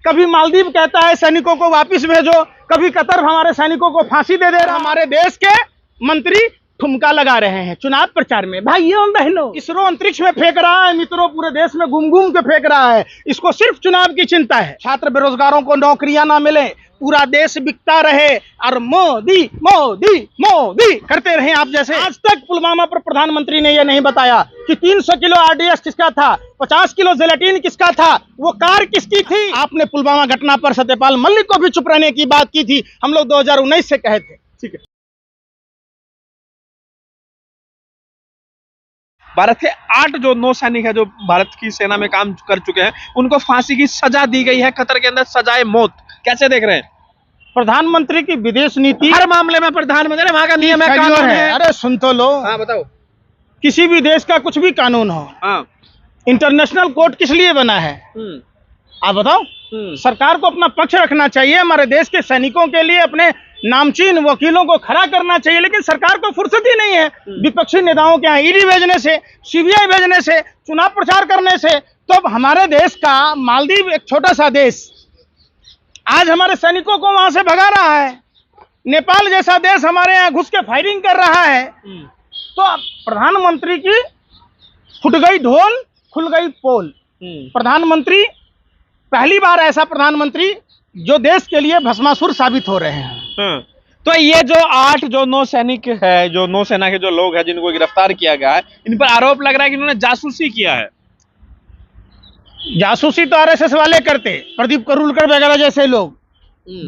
कभी मालदीव कहता है सैनिकों को वापस भेजो, कभी कतर हमारे सैनिकों को फांसी दे रहा। हमारे देश के मंत्री ठुमका लगा रहे हैं चुनाव प्रचार में। भाइयों बहनों, इसरो अंतरिक्ष में फेंक रहा है, मित्रों पूरे देश में घूम घूम के फेंक रहा है। इसको सिर्फ चुनाव की चिंता है। छात्र बेरोजगारों को नौकरियां ना मिले, पूरा देश बिकता रहे और मोदी मोदी मोदी करते रहे आप जैसे। आज तक पुलवामा पर प्रधानमंत्री ने यह नहीं बताया कि 300 किलो आरडीएक्स किसका था, 50 किलो जेलेटिन किसका था, वो कार किसकी थी। आपने पुलवामा घटना पर सत्यपाल मलिक को भी चुप रहने की बात की थी, हम लोग 2019 से कहे थे। ठीक है, भारत के 8 जो नौसैनिक है जो भारत की सेना में काम कर चुके हैं, उनको फांसी की सजा दी गई है। कतर के अंदर सजाए मौत, कैसे देख रहे हैं? प्रधानमंत्री की विदेश नीति हर मामले में प्रधानमंत्री, वहां का नियम है, कानून है। अरे सुन तो लो। हाँ बताओ। किसी भी देश का कुछ भी कानून हो, हाँ, इंटरनेशनल कोर्ट किस लिए बना है आप बताओ। सरकार को अपना पक्ष रखना चाहिए, हमारे देश के सैनिकों के लिए अपने नामचीन वकीलों को खड़ा करना चाहिए, लेकिन सरकार को फुर्सत ही नहीं है विपक्षी नेताओं के यहाँ ईडी भेजने से, सीबीआई भेजने से, चुनाव प्रचार करने से। तो अब हमारे देश का मालदीव एक छोटा सा देश आज हमारे सैनिकों को वहां से भगा रहा है। नेपाल जैसा देश हमारे यहाँ घुस के फायरिंग कर रहा है। तो प्रधानमंत्री की फुट गई ढोल, खुल गई पोल। प्रधानमंत्री पहली बार ऐसा प्रधानमंत्री जो देश के लिए भस्मासुर साबित हो रहे हैं। तो ये जो 8 जो नौसैनिक है, जो नौसेना के जो लोग हैं जिनको गिरफ्तार किया गया है, इन पर आरोप लग रहा है कि इन्होंने जासूसी किया है। जासूसी तो आरएसएस वाले करते, प्रदीप करूलकर वगैरह जैसे लोग।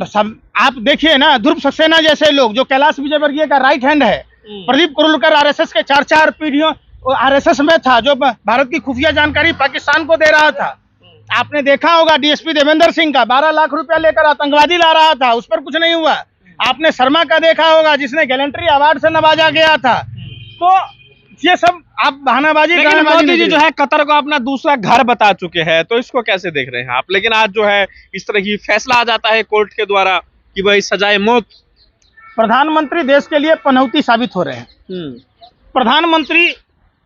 सब आप देखिए ना, ध्रुव सक्सेना जैसे लोग जो कैलाश विजयवर्गीय का राइट हैंड है। प्रदीप करूलकर आरएसएस के 4 पीढ़ियों आरएसएस में था, जो भारत की खुफिया जानकारी पाकिस्तान को दे रहा था। आपने देखा होगा डीएसपी देवेंद्र सिंह का 12 लाख रुपया लेकर आतंकवादी ला रहा था, उस पर कुछ नहीं हुआ। आपने शर्मा का देखा होगा जिसने गैलेंट्री अवार्ड से नवाजा गया था। तो ये सब आप बहानाबाजी। लेकिन मोदी जी जो है कतर को अपना दूसरा घर बता चुके हैं, तो इसको कैसे देख रहे हैं आप? लेकिन आज जो है इस तरह की फैसला आ जाता है कोर्ट के द्वारा कि भाई सजाए मौत। प्रधानमंत्री देश के लिए पनौती साबित हो रहे हैं। प्रधानमंत्री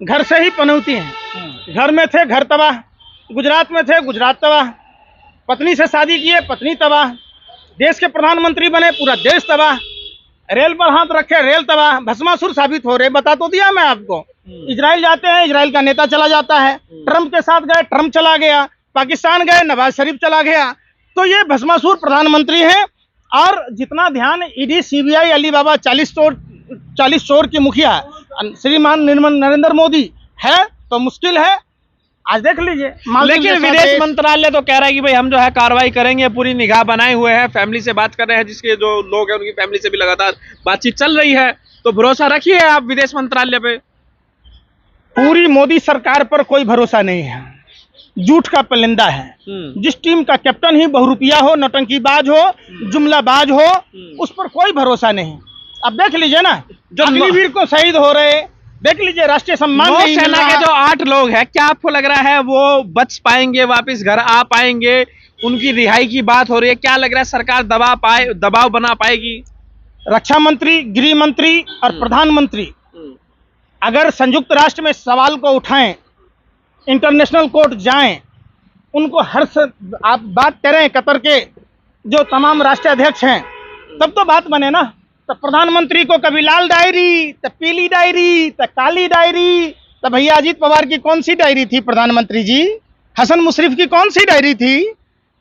घर से ही पनौती हैं। घर में थे घर तबाह, गुजरात में थे गुजरात तबाह, पत्नी से शादी किए पत्नी तबाह, देश के प्रधानमंत्री बने पूरा देश तबाह, रेल पर हाथ रखे रेल तबाह, भस्मासुर साबित हो रहे। बता तो दिया मैं आपको। इजराइल जाते हैं, इजराइल का नेता चला जाता है। ट्रंप के साथ गए, ट्रंप चला गया। पाकिस्तान गए, नवाज शरीफ चला गया। तो ये भस्मासुर प्रधानमंत्री हैं। और जितना ध्यान ईडी, सीबीआई, अलीबाबा 40 चोर की मुखिया श्रीमान नरेंद्र मोदी है, तो मुश्किल है। आज देख लीजिए। लेकिन विदेश मंत्रालय तो कह रहा है कि भाई हम जो है कार्रवाई करेंगे, पूरी निगाह बनाए हुए हैं, फैमिली से बात कर रहे हैं, जिसके जो लोग हैं उनकी फैमिली से भी लगातार बातचीत चल रही है। तो भरोसा रखिए आप विदेश मंत्रालय पे। पूरी मोदी सरकार पर कोई भरोसा नहीं है, झूठ का पलिंदा है। जिस टीम का कैप्टन ही बहुरुपिया हो, नौटंकीबाज हो, जुमलाबाज हो, उस पर कोई भरोसा नहीं। अब देख लीजिए ना, जो अग्निवीर को शहीद हो रहे, देख लीजिए राष्ट्रीय सम्मान नहीं मिल रहा। सेना के जो 8 लोग हैं, क्या आपको लग रहा है वो बच पाएंगे, वापस घर आ पाएंगे? उनकी रिहाई की बात हो रही है, क्या लग रहा है सरकार दबाव बना पाएगी? रक्षा मंत्री, गृह मंत्री और प्रधानमंत्री अगर संयुक्त राष्ट्र में सवाल को उठाएं, इंटरनेशनल कोर्ट जाएं, उनको आप बात करें कतर के जो तमाम राष्ट्रीय अध्यक्ष हैं, तब तो बात बने ना। तो प्रधानमंत्री को कभी लाल डायरी, तो पीली डायरी, तो काली डायरी, तो भैया अजीत पवार की कौन सी डायरी थी प्रधानमंत्री जी? हसन मुशर्रफ की कौन सी डायरी थी?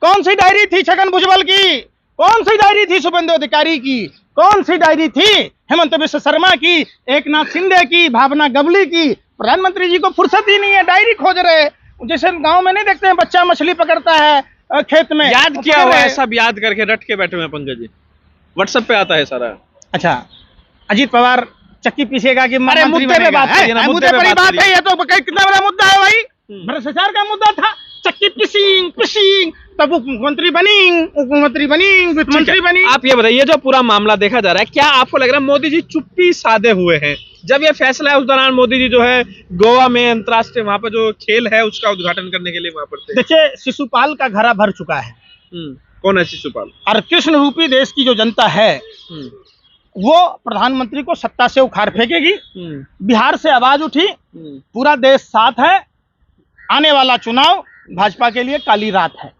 कौन सी डायरी थी छगन भुजबल की? कौन सी डायरी थी शुभेंदु अधिकारी की? कौन सी डायरी थी हेमंत बिश्व शर्मा की, एकनाथ शिंदे की, भावना गवली की? प्रधानमंत्री जी को फुर्सत ही नहीं है, डायरी खोज रहे। जैसे गांव में नहीं देखते हैं बच्चा मछली पकड़ता है खेत में, याद किया हुआ है, सब याद करके रट के बैठे हुए हैं पंकज जी। व्हाट्सएप पे आता है सारा। अच्छा, अजीत पवार चक्की पीसेगा कि मुद्दे पे बात है, मुद्दे पर बात है। ये तो कितना बड़ा मुद्दा है भाई, भ्रष्टाचार का मुद्दा था। चक्की पिसिंग तब मुख्यमंत्री बनी, वित्त मंत्री बनी। आप ये बताइए, जो पूरा मामला देखा जा रहा है, क्या आपको लग रहा है मोदी जी चुप्पी साधे हुए हैं? जब ये फैसला है उस दौरान मोदी जी जो है गोवा में अंतर्राष्ट्रीय वहां पर जो खेल है उसका उद्घाटन करने के लिए वहां पर थे। देखिए, शिशुपाल का घड़ा भर चुका है। कौन है शिशुपाल? और कृष्ण रूपी देश की जो जनता है वो प्रधानमंत्री को सत्ता से उखाड़ फेंकेगी। बिहार से आवाज उठी, पूरा देश साथ है। आने वाला चुनाव भाजपा के लिए काली रात है।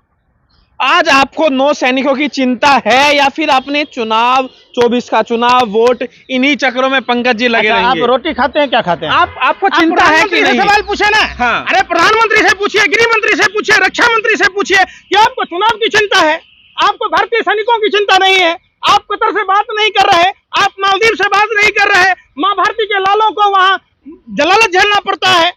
आज आपको 9 सैनिकों की चिंता है या फिर अपने चुनाव 24 का चुनाव वोट इन्हीं चक्रों में पंकज जी लगे अच्छा, आप रहेंगे? रोटी खाते हैं क्या खाते हैं? आपको चिंता है कि प्रधानमंत्री से नहीं? सवाल पूछे ना। हाँ। अरे प्रधानमंत्री से पूछिए, गृह मंत्री से पूछिए, रक्षा मंत्री से पूछिए कि आपको चुनाव की चिंता है, आपको भारतीय सैनिकों की चिंता नहीं है, आप कतर से बात नहीं कर रहे, आप मालदीव से बात नहीं कर रहे, माँ भारती के लालों को वहां जलालत झेलना पड़ता है।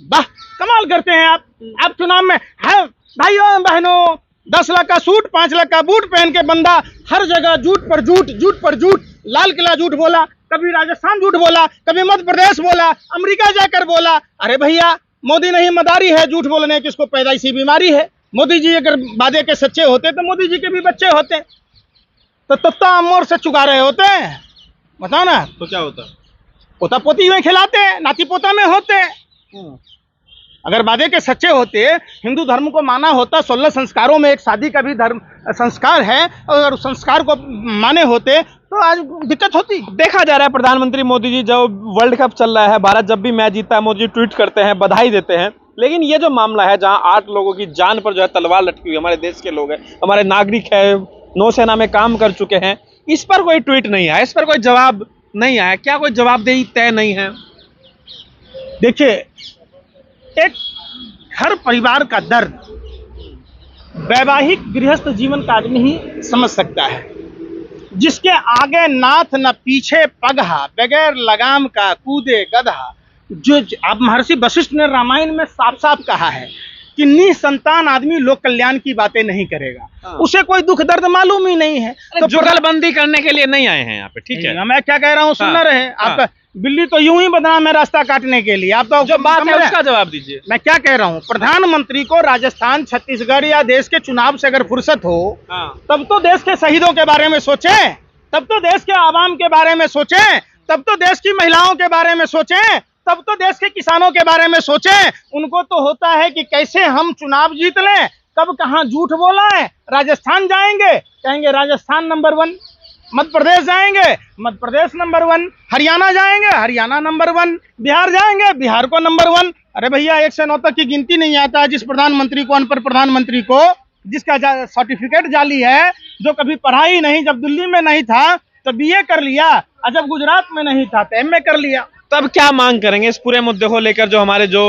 वाह, कमाल करते हैं आप चुनाव में। हाँ, भाइयों बहनों, 10 लाख का सूट 5 लाख का बूट पहन के बंदा हर जगह झूठ पर झूठ, झूठ पर झूठ, लाल किला झूठ बोला, कभी राजस्थान झूठ बोला, कभी मध्य प्रदेश बोला, अमेरिका जाकर बोला। अरे भैया, मोदी नहीं मदारी है झूठ बोलने की, इसको पैदाइशी बीमारी है। मोदी जी अगर वादे के सच्चे होते तो मोदी जी के भी बच्चे होते, तो तत्ता अमोर से चुका रहे होते। बताओ ना, तो क्या होता? पोता पोती में खिलाते, नाती पोता में होते। अगर वादे के सच्चे होते, हिंदू धर्म को माना होता, 16 संस्कारों में एक शादी का भी धर्म संस्कार है, और अगर उस संस्कार को माने होते तो आज दिक्कत होती। देखा जा रहा है प्रधानमंत्री मोदी जी, जब वर्ल्ड कप चल रहा है, भारत जब भी मैच जीतता है मोदी जी ट्वीट करते हैं, बधाई देते हैं, लेकिन ये जो मामला है जहां 8 लोगों की जान पर जो है तलवार लटकी हुई, हमारे देश के लोग हैं, हमारे नागरिक है, नौसेना में काम कर चुके हैं, इस पर कोई ट्वीट नहीं आया, इस पर कोई जवाब नहीं आया, क्या कोई जवाबदेही तय नहीं है? देखिए, एक हर परिवार का दर्द वैवाहिक गृहस्थ जीवन का आदमी ही समझ सकता है, जिसके आगे नाथ न पीछे पगहा, बगैर लगाम का कूदे गधा। जो अब महर्षि वशिष्ठ ने रामायण में साफ साफ कहा है कि निसंतान आदमी लोक कल्याण की बातें नहीं करेगा, उसे कोई दुख दर्द मालूम ही नहीं है। तो जुगलबंदी करने के लिए नहीं आए हैं यहाँ पे, ठीक है? मैं क्या कह रहा हूँ, सुनना रहे आपका। बिल्ली तो यूं ही बदनाम है रास्ता काटने के लिए, आप तो जो बात है उसका जवाब दीजिए। मैं क्या कह रहा हूँ, प्रधानमंत्री को राजस्थान, छत्तीसगढ़ या देश के चुनाव से अगर फुर्सत हो, तब तो देश के शहीदों के बारे में सोचें, तब तो देश के आवाम के बारे में सोचें, तब तो देश की महिलाओं के बारे में सोचें, तब तो देश के किसानों के बारे में सोचें। उनको तो होता है कि कैसे हम चुनाव जीत लें, कब कहाँ झूठ बोला है। राजस्थान जाएंगे, कहेंगे राजस्थान नंबर 1, मध्य प्रदेश जाएंगे, मध्य प्रदेश नंबर 1, हरियाणा जाएंगे, हरियाणा नंबर 1, बिहार जाएंगे, बिहार को नंबर 1। अरे भैया, 1 से 9 तक की गिनती नहीं आता है। जिस प्रधानमंत्री को, अनपढ़ प्रधानमंत्री को, जिसका सर्टिफिकेट जाली है, जो कभी पढ़ा ही नहीं, जब दिल्ली में नहीं था तो BA कर लिया, और जब गुजरात में नहीं था तो MA कर लिया। तब क्या मांग करेंगे इस पूरे मुद्दे को लेकर? जो हमारे जो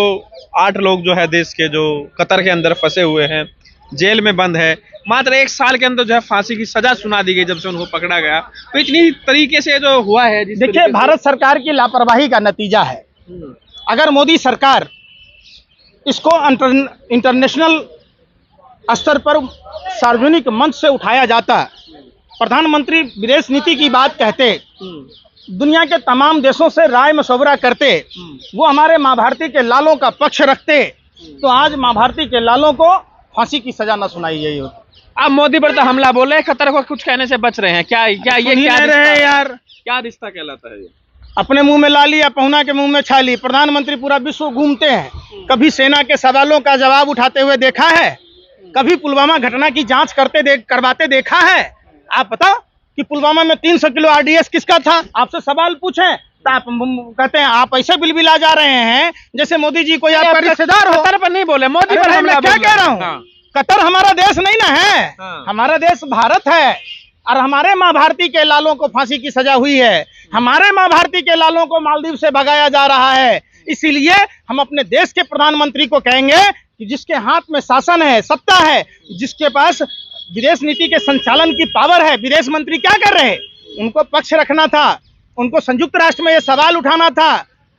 8 लोग जो है देश के, जो कतर के अंदर फंसे हुए हैं, जेल में बंद है, मात्र 1 साल के अंदर जो है फांसी की सजा सुना दी गई जब से उनको पकड़ा गया, तो इतनी तरीके से जो हुआ है। देखिए, भारत सरकार की लापरवाही का नतीजा है। अगर मोदी सरकार इसको इंटरनेशनल स्तर पर सार्वजनिक मंच से उठाया जाता, प्रधानमंत्री विदेश नीति की बात कहते, दुनिया के तमाम देशों से राय मशवरा करते, वो हमारे माँ भारती के लालों का पक्ष रखते, तो आज माँ भारती के लालों को फांसी की सजा न सुनाई गई होती। आप मोदी पर तो हमला बोले, कतर को कुछ कहने से बच रहे हैं, क्या ये क्या रहे यार? क्या रिश्ता कहलाता है ये? अपने मुंह में ला लिया, पहुना के मुंह में छा ली। प्रधानमंत्री पूरा विश्व घूमते हैं, कभी सेना के सवालों का जवाब उठाते हुए देखा है? कभी पुलवामा घटना की जांच करवाते देखा है? आप बताओ कि पुलवामा में 300 किलो RDS किसका था? आपसे सवाल पूछें तो आप कहते हैं आप ऐसे बिलबिला जा रहे हैं जैसे मोदी जी कोई आपका रिश्तेदार हो। कतर पर नहीं बोले, मोदी पर हमला। क्या कह रहा हूँ, कतर हमारा देश नहीं ना है, हमारा देश भारत है, और हमारे माँ भारती के लालों को फांसी की सजा हुई है, हमारे माँ भारती के लालों को मालदीव से भगाया जा रहा है। इसीलिए हम अपने देश के प्रधानमंत्री को कहेंगे कि जिसके हाथ में शासन है, सत्ता है, जिसके पास विदेश नीति के संचालन की पावर है, विदेश मंत्री क्या कर रहे? उनको पक्ष रखना था, उनको संयुक्त राष्ट्र में ये सवाल उठाना था।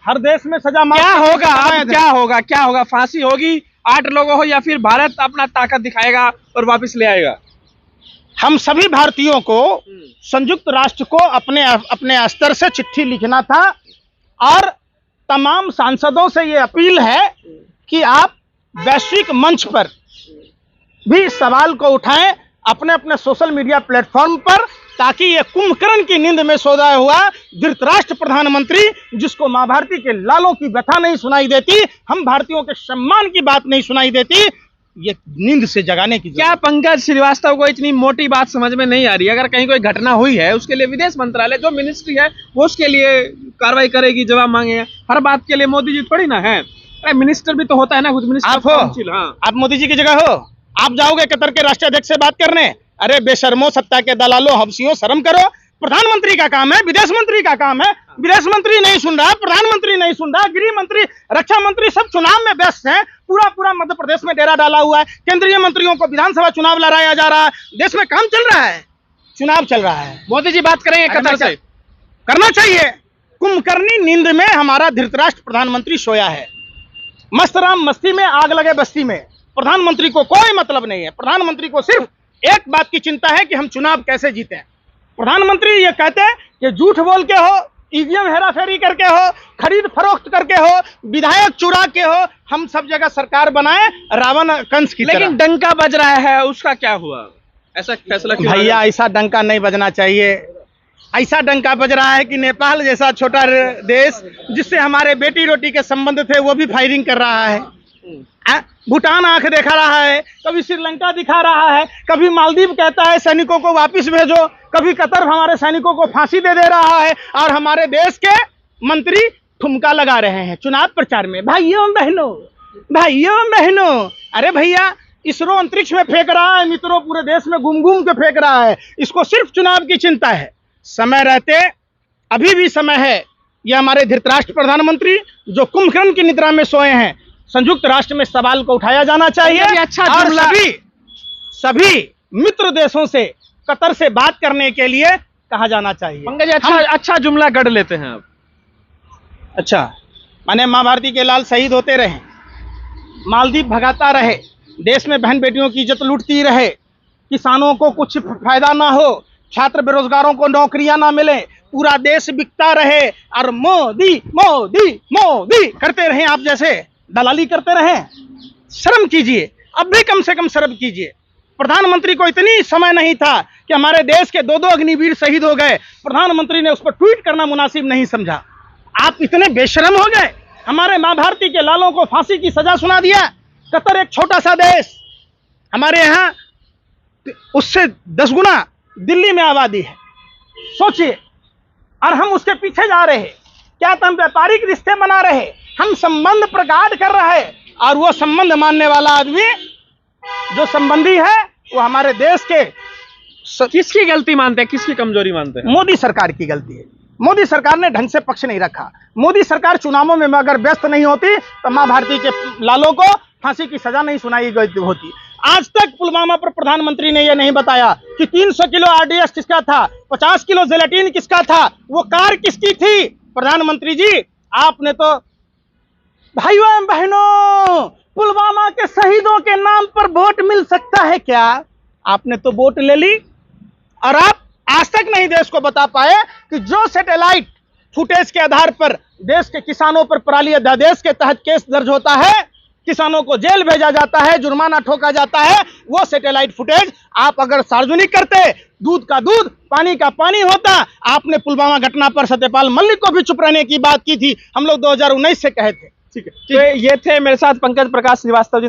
हर देश में सजा क्या होगा? क्या होगा? फांसी होगी 8 लोगों को, या फिर भारत अपना ताकत दिखाएगा और वापस ले आएगा? हम सभी भारतीयों को संयुक्त राष्ट्र को अपने स्तर से चिट्ठी लिखना था, और तमाम सांसदों से ये अपील है कि आप वैश्विक मंच पर भी सवाल को उठाएं अपने अपने सोशल मीडिया प्लेटफॉर्म पर, ताकि ये कुंभकर्ण की नींद में सोया हुआ धृतराष्ट्र प्रधानमंत्री, जिसको माँ भारती के लालों की व्यथा नहीं सुनाई देती, हम भारतीयों के सम्मान की बात नहीं सुनाई देती, ये नींद से जगाने की। क्या पंकज श्रीवास्तव को इतनी मोटी बात समझ में नहीं आ रही? अगर कहीं कोई घटना हुई है, उसके लिए विदेश मंत्रालय जो मिनिस्ट्री है वो उसके लिए कार्रवाई करेगी, जवाब मांगेगा। हर बात के लिए मोदी जी थोड़ी ना है, मिनिस्टर भी तो होता है ना, कुछ मिनिस्टर काउंसिल। हाँ, आप मोदी जी की जगह हो, आप जाओगे कतर के राष्ट्रीय अध्यक्ष से बात करने? अरे बेशर्मो, सत्ता के दलालों, हवसियों, शर्म करो। प्रधानमंत्री का काम है, विदेश मंत्री का काम है। विदेश मंत्री नहीं सुन रहा, प्रधानमंत्री नहीं सुन रहा, गृह मंत्री, रक्षा मंत्री सब चुनाव में व्यस्त हैं। पूरा मध्य प्रदेश में डेरा डाला हुआ है। केंद्रीय मंत्रियों को विधानसभा चुनाव लड़ाया जा रहा है। देश में काम चल रहा है, चुनाव चल रहा है। मोदी जी बात करेंगे कतर से? करना चाहिए। कुंभकर्णी नींद में हमारा धृतराष्ट्र प्रधानमंत्री सोया है। मस्त राम मस्ती में, आग लगे बस्ती में। प्रधानमंत्री को कोई मतलब नहीं है। प्रधानमंत्री को सिर्फ एक बात की चिंता है कि हम चुनाव कैसे जीतें। प्रधानमंत्री ये कहते हैं कि झूठ बोल के हो, ईवीएम हेराफेरी करके हो, खरीद फरोख्त करके हो, विधायक चुरा के हो, हम सब जगह सरकार बनाए रावण कंस की तरह। लेकिन डंका बज रहा है, उसका क्या हुआ? ऐसा फैसला क्यों? भैया ऐसा डंका नहीं बजना चाहिए। ऐसा डंका बज रहा है कि नेपाल जैसा छोटा देश जिससे हमारे बेटी रोटी के संबंध थे वो भी फायरिंग कर रहा है। भूटान आंख दिखा रहा है, कभी श्रीलंका दिखा रहा है, कभी मालदीव कहता है सैनिकों को वापस भेजो, कभी कतर हमारे सैनिकों को फांसी दे रहा है, और हमारे देश के मंत्री ठुमका लगा रहे हैं चुनाव प्रचार में। भाइयों बहनों, अरे भैया इसरो अंतरिक्ष में फेंक रहा है मित्रों, पूरे देश में घूम घूम के फेंक रहा है। इसको सिर्फ चुनाव की चिंता है। समय रहते, अभी भी समय है। ये हमारे धृतराष्ट्र प्रधानमंत्री जो कुंभकर्ण की निद्रा में सोए हैं, संयुक्त राष्ट्र में सवाल को उठाया जाना चाहिए। अच्छा और सभी मित्र देशों से कतर से बात करने के लिए कहा जाना चाहिए। पंकज अच्छा जुमला गढ़ लेते हैं आप। अच्छा, माने माँ भारती के लाल शहीद होते रहे, मालदीव भगाता रहे, देश में बहन बेटियों की इज्जत लूटती रहे, किसानों को कुछ फायदा ना हो, छात्र बेरोजगारों को नौकरियां ना मिले, पूरा देश बिकता रहे, और मोदी मोदी मोदी करते रहे, आप जैसे दलाली करते रहे। शर्म कीजिए, अब भी कम से कम शर्म कीजिए। प्रधानमंत्री को इतनी समय नहीं था कि हमारे देश के 2 अग्निवीर शहीद हो गए, प्रधानमंत्री ने उस पर ट्वीट करना मुनासिब नहीं समझा। आप इतने बेशरम हो गए, हमारे माँ भारती के लालों को फांसी की सजा सुना दिया। कतर एक छोटा सा देश, हमारे यहाँ उससे 10 गुना दिल्ली में आबादी है, सोचिए, और हम उसके पीछे जा रहे हैं। क्या हम व्यापारिक रिश्ते बना रहे, हम संबंध प्रगाढ़ कर रहे, और वो संबंध मानने वाला आदमी जो संबंधी है वो हमारे देश के किसकी गलती मानते हैं, किसकी कमजोरी मानते हैं? मोदी सरकार की गलती है। मोदी सरकार ने ढंग से पक्ष नहीं रखा। मोदी सरकार चुनावों में अगर व्यस्त नहीं होती तो मां भारती के लालों को फांसी की सजा नहीं सुनाई गई होती। आज तक पुलवामा पर प्रधानमंत्री ने यह नहीं बताया कि 300 किलो आरडीएक्स किसका था, 50 किलो जेलेटिन किसका था, वो कार किसकी थी। प्रधानमंत्री जी, आपने तो, भाइयों एवं बहनों, पुलवामा के शहीदों के नाम पर वोट मिल सकता है क्या? आपने तो वोट ले ली, और आप आज तक नहीं देश को बता पाए कि जो सैटेलाइट फुटेज के आधार पर देश के किसानों पर पराली अध्यादेश के तहत केस दर्ज होता है, किसानों को जेल भेजा जाता है, जुर्माना ठोका जाता है, वो सैटेलाइट फुटेज आप अगर सार्वजनिक करते, दूध का दूध पानी का पानी होता। आपने पुलवामा घटना पर सत्यपाल मलिक को भी चुप रहने की बात की थी, हम लोग 2019 से कहे थे। ठीक है, तो ये थे मेरे साथ पंकज प्रकाश श्रीवास्तव जी।